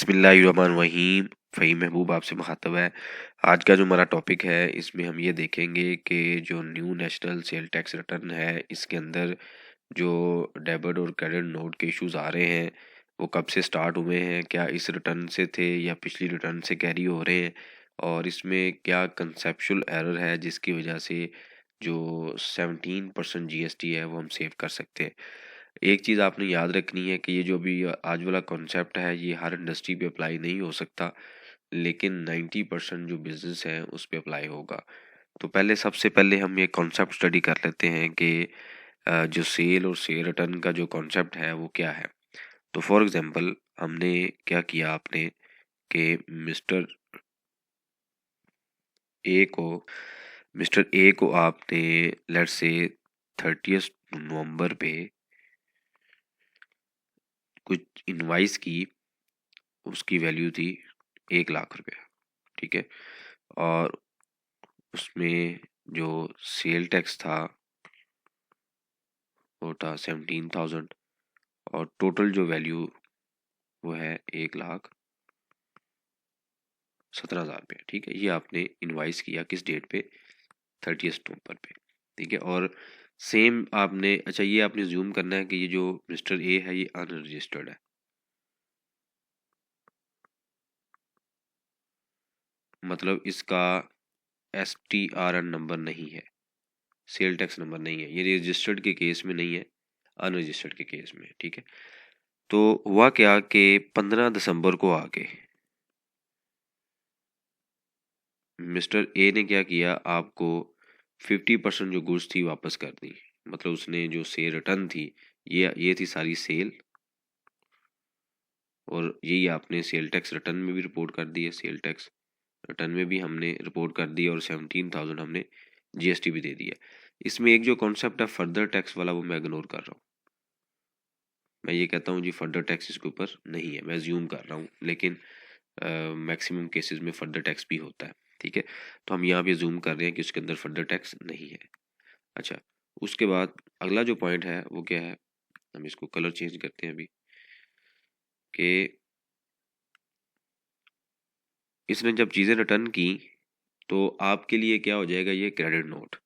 बिस्मिल्लाहिर्रहमानिर्रहीम। फ़हीम महबूब आपसे मुखातब है। आज का जो हमारा टॉपिक है इसमें हम ये देखेंगे कि जो new national sale tax return है इसके अंदर जो डेबिट और क्रेडिट नोट के इश्यूज आ रहे हैं वो कब से स्टार्ट हुए हैं, क्या इस रिटर्न से थे या पिछली रिटर्न से कैरी हो रहे हैं, और इसमें क्या कंसेप्चुअल एरर है जिसकी वजह से जो 17% जीएसटी है वो हम सेव कर सकते हैं। एक चीज़ आपने याद रखनी है कि ये जो अभी आज वाला कॉन्सेप्ट है ये हर इंडस्ट्री पे अप्लाई नहीं हो सकता, लेकिन 90% जो बिजनेस है उस पे अप्लाई होगा। तो सबसे पहले हम ये कॉन्सेप्ट स्टडी कर लेते हैं कि जो सेल और सेल रिटर्न का जो कॉन्सेप्ट है वो क्या है। तो फॉर एग्जांपल हमने क्या किया आपने कि ए को मिस्टर ए को आपने लेट्स से 30 नवंबर पे कुछ इनवाइस की, उसकी वैल्यू थी 1 लाख रुपए, ठीक है। और उसमें जो सेल टैक्स था वो था 17,000, और टोटल जो वैल्यू वो है 1,17,000 रुपये, ठीक है। ये आपने इनवाइस किया किस डेट पे? 30 नवंबर पे, ठीक है। और सेम आपने अच्छा ये आपने ज्यूम करना है कि ये जो मिस्टर ए है ये अनरजिस्टर्ड है, मतलब इसका STRN नंबर नहीं है, सेल टैक्स नंबर नहीं है, ये रजिस्टर्ड के केस में नहीं है, अनरजिस्टर्ड के केस में, ठीक है। तो हुआ क्या कि 15 दिसंबर को आके मिस्टर ए ने क्या किया, आपको 50% जो गुड्स थी वापस कर दी। मतलब उसने जो सेल रिटर्न थी ये थी सारी सेल, और यही आपने सेल टैक्स रिटर्न में भी रिपोर्ट कर दी है, सेल टैक्स रिटर्न में भी हमने रिपोर्ट कर दी, और 17,000 हमने जीएसटी भी दे दिया। इसमें एक जो कॉन्सेप्ट है फर्दर टैक्स वाला वो मैं इग्नोर कर रहा हूँ। मैं ये कहता हूँ जी फर्दर टैक्स इसके ऊपर नहीं है, मैं ज्यूम कर रहा हूँ, लेकिन मैक्सिमम केसेस में फर्दर टैक्स भी होता है, ठीक है। तो हम यहाँ पे जूम कर रहे हैं कि उसके अंदर फर्दर टैक्स नहीं है। अच्छा, उसके बाद अगला जो पॉइंट है वो क्या है, हम इसको कलर चेंज करते हैं अभी, कि इसने जब चीज़ें रिटर्न की तो आपके लिए क्या हो जाएगा, ये क्रेडिट नोट,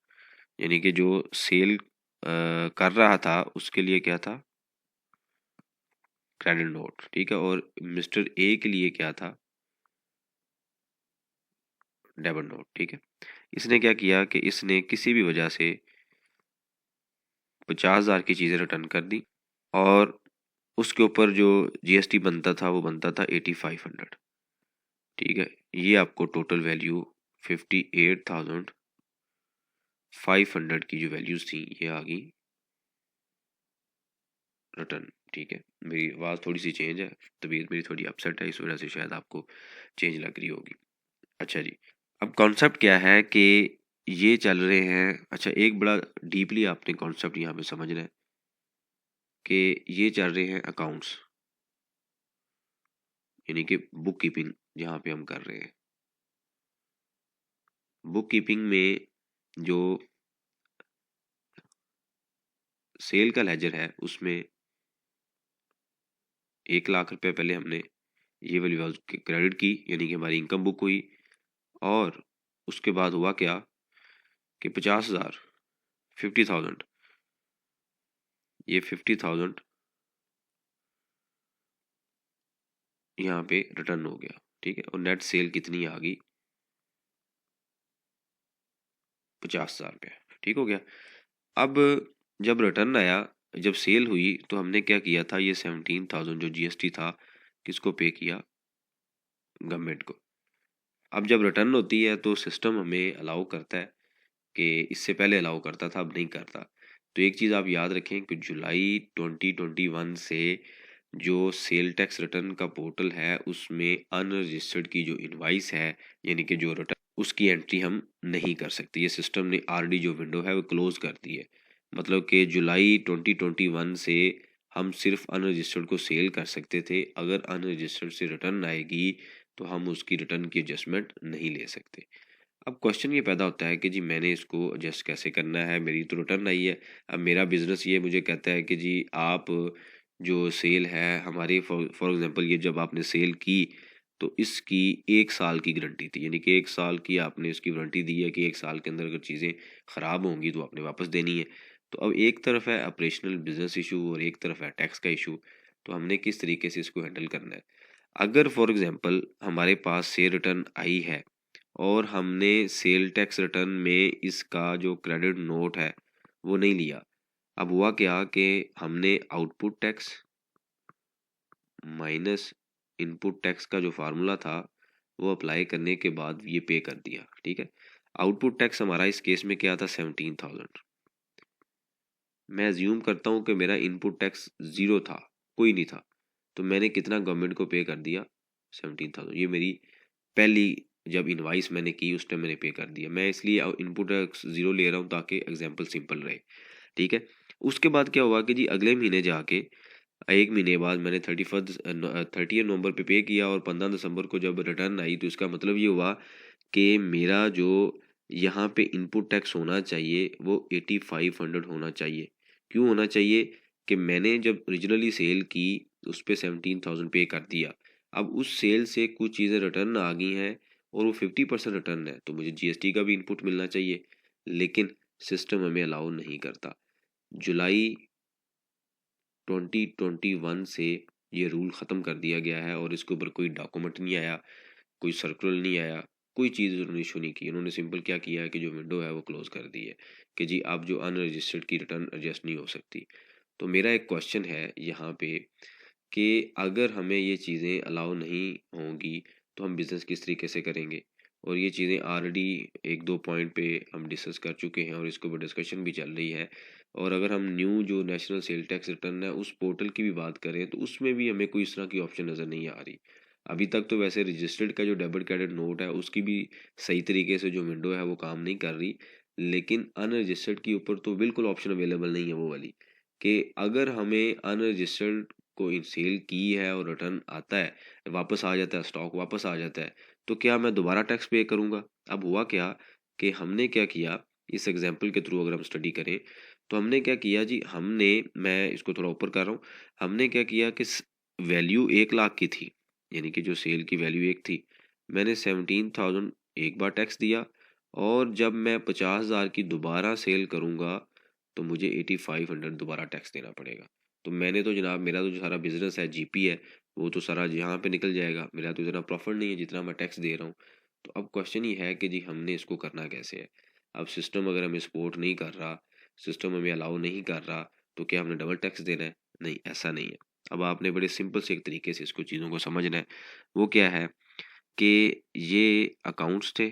यानी कि जो सेल कर रहा था उसके लिए क्या था, क्रेडिट नोट, ठीक है। और मिस्टर ए के लिए क्या था, डेबिट नोट, ठीक है। इसने क्या किया कि इसने किसी भी वजह से 50,000 की चीज़ें रिटर्न कर दी, और उसके ऊपर जो जीएसटी बनता था वो बनता था 8500, ठीक है। ये आपको टोटल वैल्यू 58,500 की जो वैल्यूज थी ये आ गई रिटर्न, ठीक है। मेरी आवाज़ थोड़ी सी चेंज है, तबीयत मेरी थोड़ी अपसेट है, इस वजह से शायद आपको चेंज लग रही होगी। अच्छा जी, अब कॉन्सेप्ट क्या है कि ये चल रहे हैं। अच्छा, एक बड़ा डीपली आपने कॉन्सेप्ट यहाँ पे समझना है कि ये चल रहे हैं अकाउंट्स, यानी कि बुक कीपिंग जहाँ पे हम कर रहे हैं। बुक कीपिंग में जो सेल का लेजर है उसमें 1 लाख रुपए पहले हमने ये वाली क्रेडिट की, यानी कि हमारी इनकम बुक हुई। और उसके बाद हुआ क्या कि 50,000, 50,000, ये 50,000 यहाँ पे रिटर्न हो गया, ठीक है। और नेट सेल कितनी आ गई, 50,000 रुपये, ठीक हो गया। अब जब रिटर्न आया, जब सेल हुई तो हमने क्या किया था, ये 17,000 जो जीएसटी था किसको पे किया, गवर्नमेंट को। अब जब रिटर्न होती है तो सिस्टम हमें अलाउ करता है, कि इससे पहले अलाउ करता था अब नहीं करता। तो एक चीज़ आप याद रखें कि जुलाई 2021 से जो सेल टैक्स रिटर्न का पोर्टल है उसमें अनरजिस्टर्ड की जो इनवाइस है, यानी कि जो रिटर्न, उसकी एंट्री हम नहीं कर सकते। ये सिस्टम ने आरडी जो विंडो है वो क्लोज कर दी है। मतलब कि जुलाई 2021 से हम सिर्फ अनरजिस्टर्ड को सेल कर सकते थे, अगर अनरजिस्टर्ड से रिटर्न आएगी तो हम उसकी रिटर्न की एडजस्टमेंट नहीं ले सकते। अब क्वेश्चन ये पैदा होता है कि जी मैंने इसको एडजस्ट कैसे करना है, मेरी तो रिटर्न आई है। अब मेरा बिजनेस ये मुझे कहता है कि जी आप जो सेल है हमारी, फॉर एग्जांपल ये जब आपने सेल की तो इसकी 1 साल की गारंटी थी, यानी कि 1 साल की आपने इसकी वारंटी दी है कि 1 साल के अंदर अगर चीज़ें ख़राब होंगी तो आपने वापस देनी है। तो अब एक तरफ है ऑपरेशनल बिजनेस इशू और एक तरफ है टैक्स का इशू, तो हमने किस तरीके से इसको हैंडल करना है। अगर फॉर एग्जांपल हमारे पास सेल रिटर्न आई है और हमने सेल टैक्स रिटर्न में इसका जो क्रेडिट नोट है वो नहीं लिया, अब हुआ क्या कि हमने output tax minus input tax का जो फार्मूला था वो अप्लाई करने के बाद ये पे कर दिया, ठीक है। आउटपुट टैक्स हमारा इस केस में क्या था, 17,000। मैं अज्यूम करता हूँ कि मेरा इनपुट टैक्स ज़ीरो था, कोई नहीं था, तो मैंने कितना गवर्नमेंट को पे कर दिया, 17,000। ये मेरी पहली जब इनवाइस मैंने की उस टाइम मैंने पे कर दिया। मैं इसलिए इनपुट टैक्स ज़ीरो ले रहा हूँ ताकि एग्जाम्पल सिंपल रहे, ठीक है। उसके बाद क्या हुआ कि जी अगले महीने जाके 1 महीने बाद मैंने 30 नवंबर पे किया और 15 दिसंबर को जब रिटर्न आई तो इसका मतलब ये हुआ कि मेरा जो यहाँ पे इनपुट टैक्स होना चाहिए वो 8500 होना चाहिए। क्यों होना चाहिए कि मैंने जब ओरिजिनली सेल की उस पे 17,000 पे कर दिया। अब उस सेल से कुछ चीज़ें रिटर्न आ गई हैं और वो 50% रिटर्न है, तो मुझे जीएसटी का भी इनपुट मिलना चाहिए, लेकिन सिस्टम हमें अलाउ नहीं करता। जुलाई 2021 से ये रूल ख़त्म कर दिया गया है और इसके ऊपर कोई डॉक्यूमेंट नहीं आया, कोई सर्कुलर नहीं आया, कोई चीज़ उन्होंने इशू नहीं की। उन्होंने सिंपल क्या किया है कि जो विंडो है वो क्लोज़ कर दी है कि जी आप जो अनरजिस्टर्ड की रिटर्न एडजस्ट नहीं हो सकती। तो मेरा एक क्वेश्चन है यहाँ पे कि अगर हमें ये चीज़ें अलाउ नहीं होंगी तो हम बिज़नेस किस तरीके से करेंगे। और ये चीज़ें ऑलरेडी 1-2 पॉइंट पे हम डिस्कस कर चुके हैं और इसके ऊपर डिस्कशन भी चल रही है। और अगर हम न्यू जो नेशनल सेल टैक्स रिटर्न है उस पोर्टल की भी बात करें तो उसमें भी हमें कोई इस तरह की ऑप्शन नज़र नहीं आ रही। अभी तक तो वैसे रजिस्टर्ड का जो डेबिट क्रेडिट नोट है उसकी भी सही तरीके से जो विंडो है वो काम नहीं कर रही, लेकिन अनरजिस्टर्ड के ऊपर तो बिल्कुल ऑप्शन अवेलेबल नहीं है वो वाली, कि अगर हमें अनरजिस्टर्ड कोई सेल की है और रिटर्न आता है, वापस आ जाता है, स्टॉक वापस आ जाता है, तो क्या मैं दोबारा टैक्स पे करूँगा? अब हुआ क्या कि हमने क्या किया, इस एग्जांपल के थ्रू अगर हम स्टडी करें, तो हमने क्या किया जी, मैं इसको थोड़ा ऊपर कर रहा हूँ, हमने क्या किया कि वैल्यू 1,00,000 की थी, यानी कि जो सेल की वैल्यू 1 थी, मैंने 17,000 एक बार टैक्स दिया और जब मैं 50,000 की दोबारा सेल करूँगा, तो मुझे 8500 दोबारा टैक्स देना पड़ेगा। तो मैंने तो जनाब, मेरा तो जो सारा बिज़नेस है, जीपी है, वो तो सारा यहाँ पे निकल जाएगा। मेरा तो इतना प्रॉफ़िट नहीं है जितना मैं टैक्स दे रहा हूँ। तो अब क्वेश्चन ये है कि जी हमने इसको करना कैसे है? अब सिस्टम अगर हमें सपोर्ट नहीं कर रहा, सिस्टम हमें अलाउ नहीं कर रहा, तो क्या हमने डबल टैक्स देना है? नहीं, ऐसा नहीं है। अब आपने बड़े सिंपल से एक तरीके से इसको चीज़ों को समझना है। वो क्या है कि ये अकाउंट्स थे,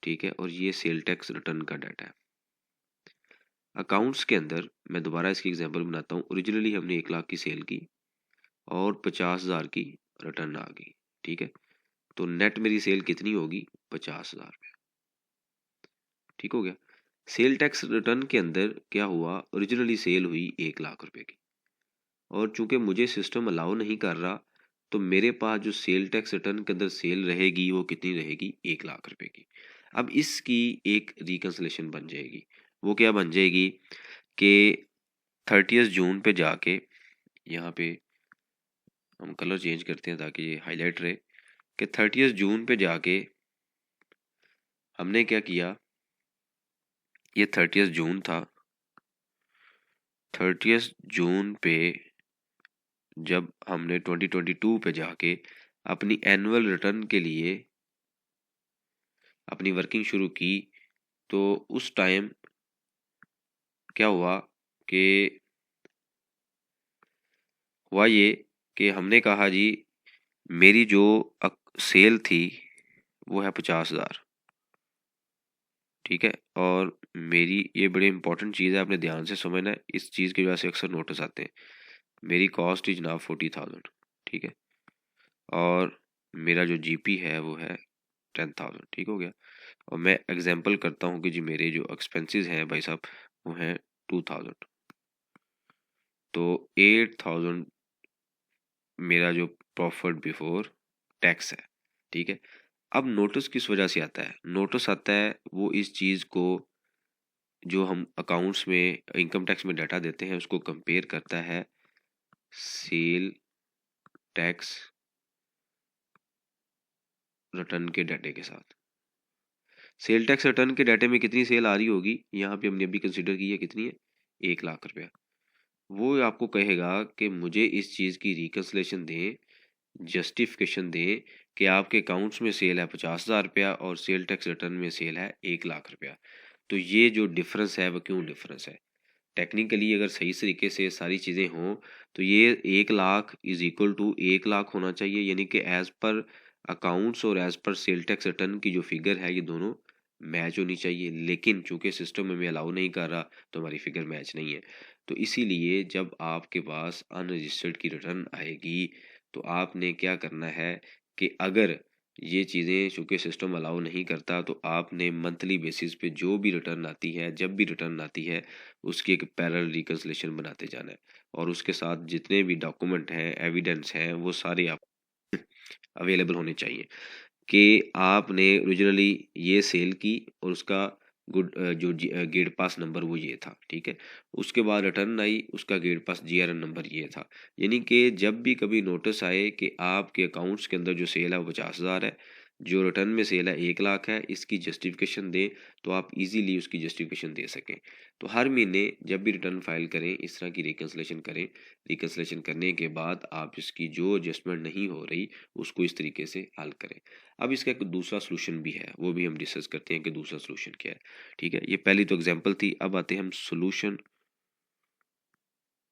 ठीक है? और ये सेल टैक्स रिटर्न का डाटा है। अकाउंट्स के अंदर मैं दोबारा इसकी एग्जांपल बनाता हूँ। ओरिजिनली हमने 1,00,000 की सेल की और 50,000 की रिटर्न आ गई, ठीक है। तो नेट मेरी सेल कितनी होगी, 50,000 में, ठीक हो गया। सेल टैक्स रिटर्न के अंदर क्या हुआ, ओरिजिनली सेल हुई 1,00,000 रुपए की और चूंकि मुझे सिस्टम अलाउ नहीं कर रहा, तो मेरे पास जो सेल टैक्स रिटर्न के अंदर सेल रहेगी वो कितनी रहेगी, 1,00,000 रुपए की। अब इसकी एक रिकन्सलेशन बन जाएगी। वो क्या बन जाएगी कि 30 जून पे जाके, यहाँ पे हम कलर चेंज करते हैं ताकि ये हाईलाइट रहे, कि 30 जून पे जाके हमने क्या किया, ये 30 जून था, 30 जून पे जब हमने 2022 पे जाके अपनी एनुअल रिटर्न के लिए अपनी वर्किंग शुरू की, तो उस टाइम क्या हुआ कि हुआ ये कि हमने कहा जी मेरी जो सेल थी वो है 50,000, ठीक है। और मेरी ये बड़ी इंपॉर्टेंट चीज़ है, आपने ध्यान से समझना है, इस चीज़ की वजह से अक्सर नोटिस आते हैं। मेरी कॉस्ट ही जनाब 40,000, ठीक है। और मेरा जो जीपी है वो है 10,000, ठीक हो गया। और मैं एग्जांपल करता हूँ कि जी मेरे जो एक्सपेंसेस हैं भाई साहब वो हैं 2,000, तो 8,000 मेरा जो प्रॉफिट बिफोर टैक्स है, ठीक है। अब नोटिस किस वजह से आता है, नोटिस आता है वो इस चीज़ को जो हम अकाउंट्स में इनकम टैक्स में डाटा देते हैं उसको कंपेयर करता है सेल टैक्स रिटर्न के डाटे के साथ। सेल टैक्स रिटर्न के डाटे में कितनी सेल आ रही होगी, यहाँ पे हमने अभी कंसिडर की है कितनी है, 1,00,000 रुपया। वो आपको कहेगा कि मुझे इस चीज़ की रिकन्सलेशन दें, जस्टिफिकेशन दें कि आपके अकाउंट्स में सेल है 50,000 रुपया और सेल टैक्स रिटर्न में सेल है 1,00,000 रुपया। तो ये जो डिफरेंस है वो क्यों डिफरेंस है। टेक्निकली अगर सही तरीके से सारी चीज़ें हों तो ये 1,00,000 इज इक्वल टू 1,00,000 होना चाहिए, यानी कि एज पर अकाउंट्स और as per sale tax return की जो फिगर है ये दोनों मैच होनी चाहिए। लेकिन चूंकि सिस्टम हमें अलाउ नहीं कर रहा तो हमारी फिगर मैच नहीं है। तो इसीलिए जब आपके पास अनरजिस्टर्ड की रिटर्न आएगी तो आपने क्या करना है कि अगर ये चीज़ें चूंकि सिस्टम अलाउ नहीं करता तो आपने मंथली बेसिस पे जो भी रिटर्न आती है, जब भी रिटर्न आती है, उसकी एक पैरेलल रिकन्सिलेशन बनाते जाना है और उसके साथ जितने भी डॉक्यूमेंट हैं, एविडेंस हैं, वो सारे आप अवेलेबल होने चाहिए कि आपने ओरिजिनली ये सेल की और उसका गेट पास नंबर वो ये था, ठीक है। उसके बाद रिटर्न आई, उसका गेट पास जीआरएन नंबर ये था। यानी कि जब भी कभी नोटिस आए कि आपके अकाउंट्स के अंदर जो सेल है वो 50,000 है, जो रिटर्न में सेल है 1,00,000 है, इसकी जस्टिफिकेशन दें तो आप इजीली उसकी जस्टिफिकेशन दे सकें। तो हर महीने जब भी रिटर्न फाइल करें इस तरह की रिकन्सलेशन करें। रिकन्सलेशन करने के बाद आप इसकी जो एडजस्टमेंट नहीं हो रही उसको इस तरीके से हल करें। अब इसका एक दूसरा सॉल्यूशन भी है, वो भी हम डिस्कस करते हैं कि दूसरा सॉल्यूशन क्या है, ठीक है। ये पहली तो एग्जांपल थी, अब आते हैं हम सॉल्यूशन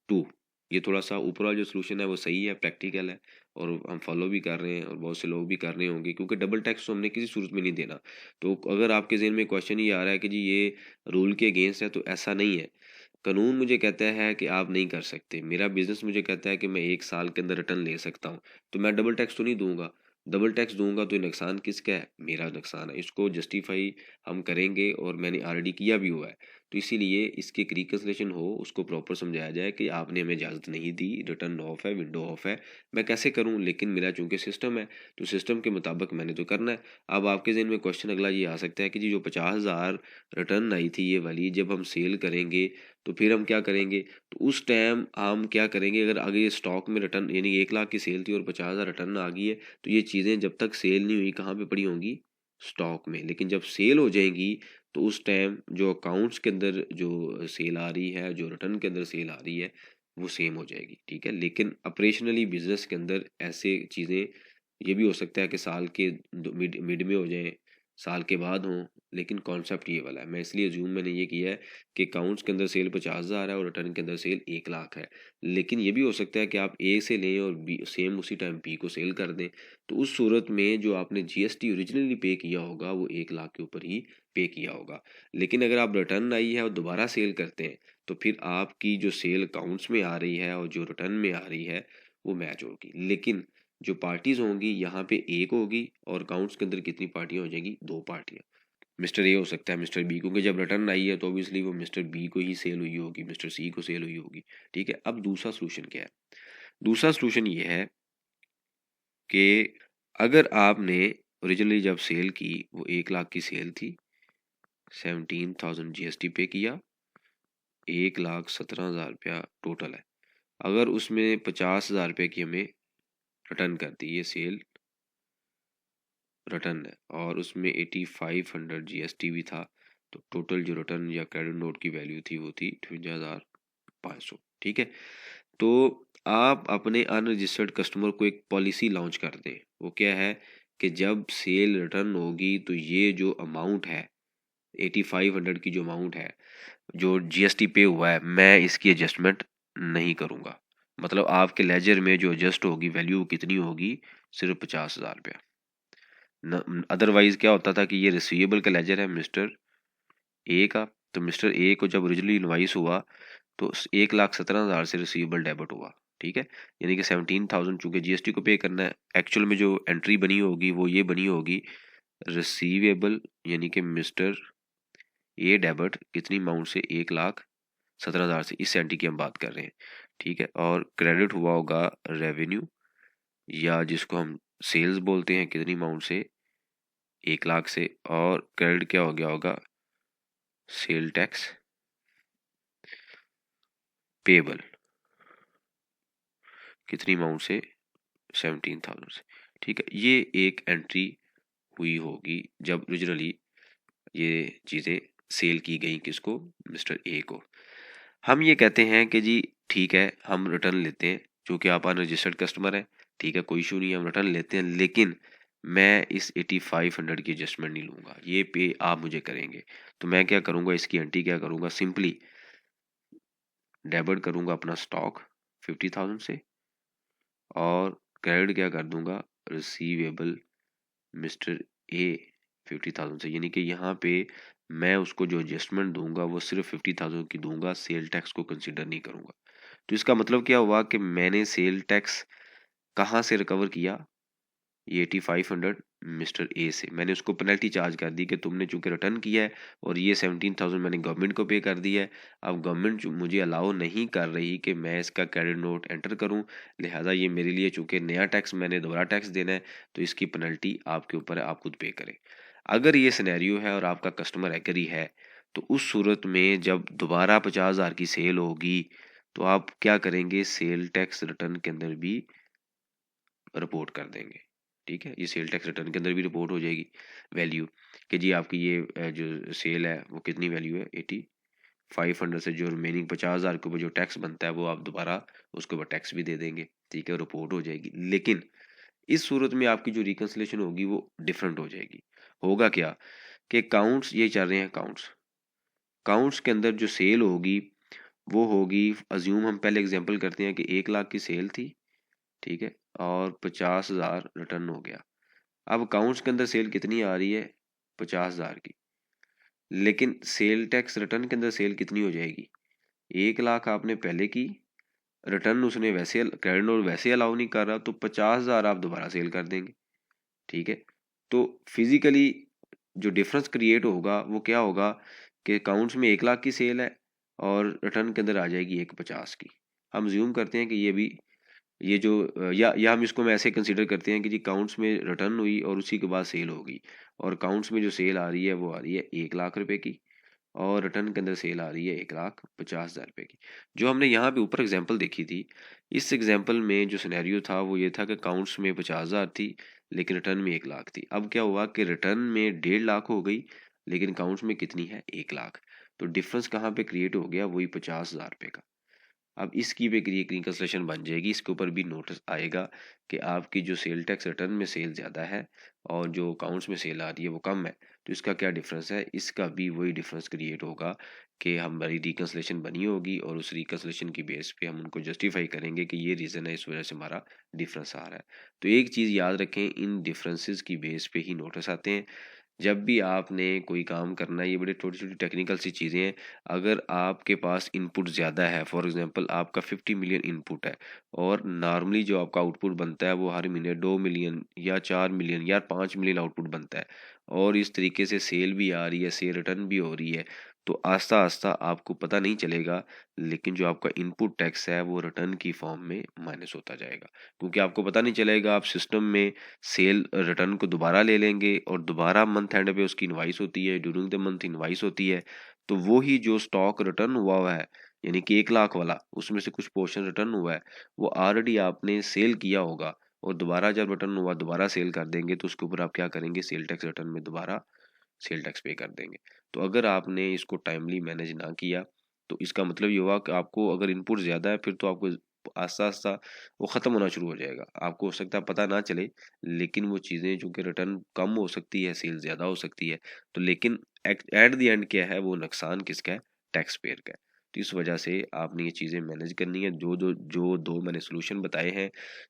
2। ये थोड़ा सा ऊपर वाला जो सॉल्यूशन है वो सही है, प्रैक्टिकल है और हम फॉलो भी कर रहे हैं और बहुत से लोग भी कर रहे होंगे, क्योंकि डबल टैक्स तो हमने किसी सूरत में नहीं देना। तो अगर आपके ज़हन में क्वेश्चन ये आ रहा है कि जी ये रूल के अगेंस्ट है, तो ऐसा नहीं है। कानून मुझे कहता है कि आप नहीं कर सकते, मेरा बिजनेस मुझे कहता है कि मैं 1 साल के अंदर रिटर्न ले सकता हूँ, तो मैं डबल टैक्स तो नहीं दूंगा। डबल टैक्स दूंगा तो ये नुकसान किसका है, मेरा नुकसान है। इसको जस्टिफाई हम करेंगे और मैंने ऑलरेडी किया भी हुआ है। तो इसीलिए इसकी एक रिकन्सिलेशन हो, उसको प्रॉपर समझाया जाए कि आपने हमें इजाज़त नहीं दी, रिटर्न ऑफ है, विंडो ऑफ है, मैं कैसे करूँ, लेकिन मेरा चूंकि सिस्टम है तो सिस्टम के मुताबिक मैंने तो करना है। अब आपके जहन में क्वेश्चन अगला ये आ सकता है कि जी जो 50,000 रिटर्न आई थी ये वाली, जब हम सेल करेंगे तो फिर हम क्या करेंगे। तो उस टाइम हम क्या करेंगे, अगर आगे ये स्टॉक में रिटर्न यानी 1,00,000 की सेल थी और 50,000 रिटर्न आ गई है, तो ये चीज़ें जब तक सेल नहीं हुई कहाँ पे पड़ी होंगी, स्टॉक में। लेकिन जब सेल हो जाएंगी तो उस टाइम जो अकाउंट्स के अंदर जो सेल आ रही है, जो रिटर्न के अंदर सेल आ रही है, वो सेम हो जाएगी, ठीक है। लेकिन ऑपरेशनली बिजनेस के अंदर ऐसे चीज़ें ये भी हो सकता है कि साल के मिड मिड में हो जाए, साल के बाद हों, लेकिन कॉन्सेप्ट ये वाला है। मैं इसलिए जूम मैंने ये किया है कि अकाउंट्स के अंदर सेल 50,000 है और रिटर्न के अंदर सेल 1,00,000 है। लेकिन ये भी हो सकता है कि आप ए से लें और बी सेम उसी टाइम बी को सेल कर दें। तो उस सूरत में जो आपने जीएसटी ओरिजिनली पे किया होगा वो 1,00,000 के ऊपर ही पे किया होगा। लेकिन अगर आप रिटर्न आई है और दोबारा सेल करते हैं तो फिर आपकी जो सेल अकाउंट्स में आ रही है और जो रिटर्न में आ रही है वो मैच होगी। लेकिन जो पार्टीज होंगी यहाँ पे एक होगी और अकाउंट्स के अंदर कितनी पार्टियां हो जाएंगी, 2 पार्टियां। मिस्टर ए हो सकता है, मिस्टर बी, क्योंकि जब रिटर्न आई है तो ऑब्वियसली वो मिस्टर बी को ही सेल हुई होगी, मिस्टर सी को सेल हुई होगी, ठीक है। अब दूसरा सोल्यूशन क्या है। दूसरा सोल्यूशन ये है कि अगर आपने ओरिजिनली जब सेल की वो 1,00,000 की सेल थी, 17,000 जीएसटी पे किया, 1,17,000 रुपया टोटल है। अगर उसमें 50,000 रुपये की हमें रिटर्न कर दी, ये सेल रिटर्न है और उसमें 8,500 जीएसटी भी था, तो टोटल जो रिटर्न या क्रेडिट नोट की वैल्यू थी वो थी 58,500, ठीक है। तो आप अपने अनरजिस्टर्ड कस्टमर को एक पॉलिसी लॉन्च कर दें। वो क्या है कि जब सेल रिटर्न होगी तो ये जो अमाउंट है 8,500 की जो अमाउंट है जो जीएसटी पे हुआ है, मैं इसकी एडजस्टमेंट नहीं करूँगा। मतलब आपके लेजर में जो एडजस्ट होगी वैल्यू कितनी होगी, सिर्फ 50,000 रुपया। अदरवाइज क्या होता था कि ये रिसीवेबल का लेजर है मिस्टर ए का, तो मिस्टर ए को जब ओरिजिनली इनवाइस हुआ तो 1,17,000 से रिसीवेबल डेबिट हुआ, ठीक है। यानी कि 17,000 चूंकि जीएसटी को पे करना है, एक्चुअल में जो एंट्री बनी होगी वो ये बनी होगी, रिसीवेबल यानी कि मिस्टर ए डेबिट कितनी अमाउंट से, 1,17,000 से, इस एंट्री की हम बात कर रहे हैं, ठीक है। और क्रेडिट हुआ होगा रेवेन्यू या जिसको हम सेल्स बोलते हैं, कितनी अमाउंट से, 1,00,000 से, और क्रेडिट क्या हो गया होगा, सेल टैक्स पेबल कितनी अमाउंट से, 17,000 से, ठीक है। ये एक एंट्री हुई होगी जब ओरिजिनली ये चीज़ें सेल की गई, किसको, मिस्टर ए को। हम ये कहते हैं कि जी ठीक है, हम रिटर्न लेते हैं, क्योंकि आप अनरजिस्टर्ड कस्टमर हैं, ठीक है, कोई इशू नहीं है, हम रिटर्न लेते हैं, लेकिन मैं इस 8500 की एडजस्टमेंट नहीं लूँगा, ये पे आप मुझे करेंगे। तो मैं क्या करूँगा, इसकी एंट्री क्या करूँगा, सिंपली डेबिट करूँगा अपना स्टॉक 50,000 से, और क्रेडिट क्या कर दूंगा, रिसीवेबल मिस्टर ए 50,000 से। यानी कि यहाँ पे मैं उसको जो एडजस्टमेंट दूंगा वो सिर्फ 50,000 की दूंगा, सेल टैक्स को कंसिडर नहीं करूंगा। तो इसका मतलब क्या हुआ कि मैंने सेल टैक्स कहाँ से रिकवर किया, ये 8500 मिस्टर ए से। मैंने उसको पेनल्टी चार्ज कर दी कि तुमने चूंकि रिटर्न किया है, और ये 17,000 मैंने गवर्नमेंट को पे कर दिया है। अब गवर्नमेंट मुझे अलाउ नहीं कर रही कि मैं इसका क्रेडिट नोट एंटर करूं, लिहाजा ये मेरे लिए चूंकि नया टैक्स, मैंने दोबारा टैक्स देना है, तो इसकी पेनल्टी आपके ऊपर है, आप खुद पे करें। अगर ये सिनेरियो है और आपका कस्टमर एग्री है, तो उस सूरत में जब दोबारा 50,000 की सेल होगी, तो आप क्या करेंगे, सेल टैक्स रिटर्न के अंदर भी रिपोर्ट कर देंगे, ठीक है। ये सेल टैक्स रिटर्न के अंदर भी रिपोर्ट हो जाएगी वैल्यू, कि जी आपकी ये जो सेल है वो कितनी वैल्यू है, 8500 से जो रिमेनिंग 50,000 के ऊपर जो टैक्स बनता है वो आप दोबारा उसके ऊपर टैक्स भी दे देंगे, ठीक है, रिपोर्ट हो जाएगी। लेकिन इस सूरत में आपकी जो रिकन्सिलेशन होगी वो डिफरेंट हो जाएगी। होगा क्या कि अकाउंट्स ये चल रहे हैं, अकाउंट्स अकाउंट्स के अंदर जो सेल होगी वो होगी, अज्यूम हम पहले एग्जांपल करते हैं कि 1 लाख की सेल थी, ठीक है, और 50,000 रिटर्न हो गया। अब अकाउंट्स के अंदर सेल कितनी आ रही है, 50,000 की, लेकिन सेल टैक्स रिटर्न के अंदर सेल कितनी हो जाएगी, 1 लाख आपने पहले की, रिटर्न उसने वैसे क्रेडिट नोट वैसे अलाउ नहीं कर रहा, तो 50,000 आप दोबारा सेल कर देंगे, ठीक है। तो फिजिकली जो डिफरेंस क्रिएट होगा वो क्या होगा कि अकाउंट्स में 1 लाख की सेल है और रिटर्न के अंदर आ जाएगी 150 की। हम ज्यूम करते हैं कि ये भी, ये जो या हम इसको मैं ऐसे कंसीडर करते हैं कि जी अकाउंट्स में रिटर्न हुई और उसी के बाद सेल होगी, और अकाउंट्स में जो सेल आ रही है वो आ रही है 1 लाख रुपए की, और रिटर्न के अंदर सेल आ रही है 1,50,000 रुपए की। जो हमने यहाँ पे ऊपर एग्जांपल देखी थी, इस एग्जांपल में जो सिनेरियो था वो ये था कि अकाउंट्स में 50,000 थी, लेकिन रिटर्न में 1 लाख थी। अब क्या हुआ कि रिटर्न में 1.5 लाख हो गई, लेकिन अकाउंट्स में कितनी है, 1 लाख। तो डिफरेंस कहाँ पे क्रिएट हो गया, वही 50,000 रुपये का। अब इसकी भी एक रिकन्सिलेशन बन जाएगी, इसके ऊपर भी नोटिस आएगा कि आपकी जो सेल टैक्स रिटर्न में सेल ज़्यादा है और जो अकाउंट्स में सेल आ रही है वो कम है, तो इसका क्या डिफरेंस है, इसका भी वही डिफरेंस क्रिएट होगा कि हमारी रिकन्सिलेशन बनी होगी, और उस रिकन्सिलेशन की बेस पे हम उनको जस्टिफाई करेंगे कि ये रीज़न है, इस वजह से हमारा डिफरेंस आ रहा है। तो एक चीज़ याद रखें, इन डिफरेंसेस की बेस पे ही नोटिस आते हैं। जब भी आपने कोई काम करना है, ये बड़े छोटी-छोटी टेक्निकल सी चीज़ें हैं। अगर आपके पास इनपुट ज़्यादा है, फॉर एग्ज़ाम्पल आपका 50 मिलियन इनपुट है, और नॉर्मली जो आपका आउटपुट बनता है वो हर महीने 2 मिलियन या 4 मिलियन या 5 मिलियन आउटपुट बनता है, और इस तरीके से सेल भी आ रही है, सेल रिटर्न भी हो रही है, तो आस्ता-आस्ता आपको पता नहीं चलेगा, लेकिन जो आपका इनपुट टैक्स है वो रिटर्न की फॉर्म में माइनस होता जाएगा। क्योंकि आपको पता नहीं चलेगा, आप सिस्टम में सेल रिटर्न को दोबारा ले लेंगे, और दोबारा मंथ एंड पे उसकी इनवाइस होती है, ड्यूरिंग द मंथ इनवाइस होती है, तो वो ही जो स्टॉक रिटर्न हुआ है, यानी कि 1 लाख वाला, उसमें से कुछ पोर्शन रिटर्न हुआ है, वो ऑलरेडी आपने सेल किया होगा, और दोबारा जब रिटर्न हुआ दोबारा सेल कर देंगे, तो उसके ऊपर आप क्या करेंगे, सेल टैक्स रिटर्न में दोबारा सेल टैक्स पे कर देंगे। तो अगर आपने इसको टाइमली मैनेज ना किया, तो इसका मतलब ये हुआ कि आपको अगर इनपुट ज़्यादा है, फिर तो आपको आस्ता-आस्ता वो ख़त्म होना शुरू हो जाएगा। आपको हो सकता है पता ना चले, लेकिन वो चीज़ें चूँकि रिटर्न कम हो सकती है, सेल ज़्यादा हो सकती है, तो लेकिन एट द एंड क्या है, वो नुकसान किसका है, टैक्स पेयर का है। तो इस वजह से आपने ये चीज़ें मैनेज करनी है। जो 2 मैंने सॉल्यूशन बताए हैं,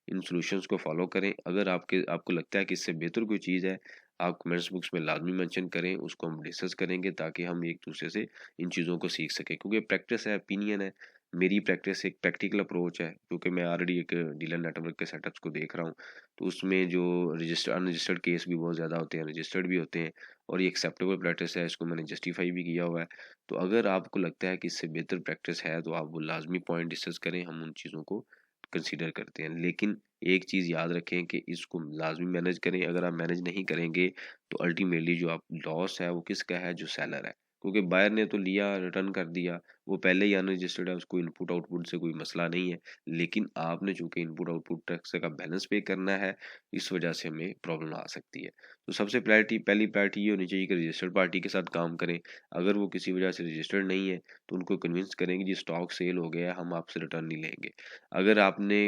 इन सॉल्यूशंस को फ़ॉलो करें। अगर आपको लगता है कि इससे बेहतर कोई चीज़ है, आप कमेंट्स बॉक्स में लाज़मी मेंशन करें, उसको हम डिस्कस करेंगे, ताकि हम एक-दूसरे से इन चीज़ों को सीख सकें। क्योंकि प्रैक्टिस है, ओपिनियन है, मेरी प्रैक्टिस एक प्रैक्टिकल अप्रोच है, क्योंकि मैं ऑलरेडी एक डीलर नेटवर्क के सेटअप्स को देख रहा हूँ। तो उसमें जो अनरजिस्टर्ड केस भी बहुत ज़्यादा होते हैं, रजिस्टर्ड भी होते हैं, और ये एक्सेप्टेबल प्रैक्टिस है, इसको मैंने जस्टिफाई भी किया हुआ है। तो अगर आपको लगता है कि इससे बेहतर प्रैक्टिस है, तो आप वो लाज़मी पॉइंट डिस्कस करें, हम उन चीज़ों को कंसीडर करते हैं। लेकिन एक चीज़ याद रखें कि इसको लाज़मी मैनेज करें। अगर आप मैनेज नहीं करेंगे, तो अल्टीमेटली जो आप लॉस है वो किसका है, जो सेलर है। क्योंकि बायर ने तो लिया, रिटर्न कर दिया, वो पहले ही अनरजिस्टर्ड है, उसको इनपुट आउटपुट से कोई मसला नहीं है। लेकिन आपने चूँकि इनपुट आउटपुट टैक्स का बैलेंस पे करना है, इस वजह से हमें प्रॉब्लम आ सकती है। तो सबसे पहली प्रायोरिटी ये होनी चाहिए कि रजिस्टर्ड पार्टी के साथ काम करें। अगर वो किसी वजह से रजिस्टर्ड नहीं है, तो उनको कन्विंस करें कि जी स्टॉक सेल हो गया है, हम आपसे रिटर्न नहीं लेंगे। अगर आपने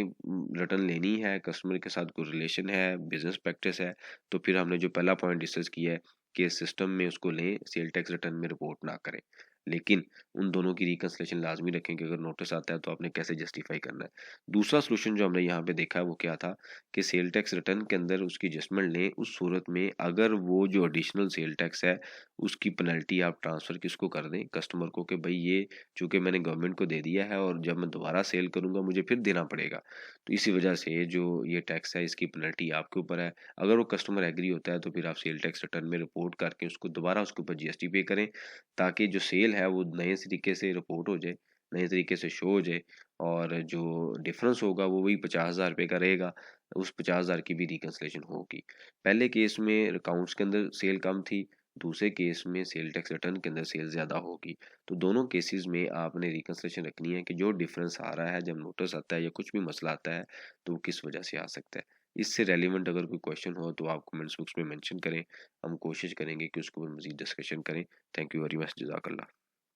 रिटर्न लेनी है, कस्टमर के साथ कोई रिलेशन है, बिज़नेस प्रैक्टिस है, तो फिर हमने जो पहला पॉइंट डिस्कस किया है कि सिस्टम में उसको लें, सेल टैक्स रिटर्न में रिपोर्ट ना करें। लेकिन उन दोनों की रिकन्सिलिएशन लाज़मी रखें कि अगर नोटिस आता है तो आपने कैसे जस्टिफ़ाई करना है। दूसरा सॉल्यूशन जो हमने यहाँ पे देखा है वो क्या था कि सेल टैक्स रिटर्न के अंदर उसकी एडजस्टमेंट लें उस सूरत में अगर वो जो एडिशनल सेल टैक्स है उसकी पेनल्टी आप ट्रांसफ़र किसको कर दें कस्टमर को कि भई ये चूँकि मैंने गवर्नमेंट को दे दिया है और जब मैं दोबारा सेल करूँगा मुझे फिर देना पड़ेगा। तो इसी वजह से जो ये टैक्स है इसकी पेनल्टी आपके ऊपर है। अगर वो कस्टमर एग्री होता है तो फिर आप सेल टैक्स रिटर्न में रिपोर्ट करके उसको दोबारा उसके ऊपर जीएसटी पे करें, ताकि जो सेल है वो नए तरीके से रिपोर्ट हो जाए, नए तरीके से शो हो जाए और जो डिफ़रेंस होगा वो वही 50,000 रुपए का रहेगा, उस 50,000 की भी रिकन्सिलिएशन होगी। पहले केस में अकाउंट्स के अंदर सेल कम थी, दूसरे केस में सेल टैक्स रिटर्न के अंदर सेल ज़्यादा होगी। तो दोनों केसेस में आपने रिकन्सिलिएशन रखनी है कि जो डिफ़रेंस आ रहा है जब नोटिस आता है या कुछ भी मसला आता है, तो वो किस वजह से आ सकता है। इससे रेलेवेंट अगर कोई क्वेश्चन हो तो आप कमेंट्स बॉक्स में मेंशन करें, हम कोशिश करेंगे कि उसको मज़ीद डिस्कशन करें। थैंक यू वेरी मच, जज़ाकल्लाह।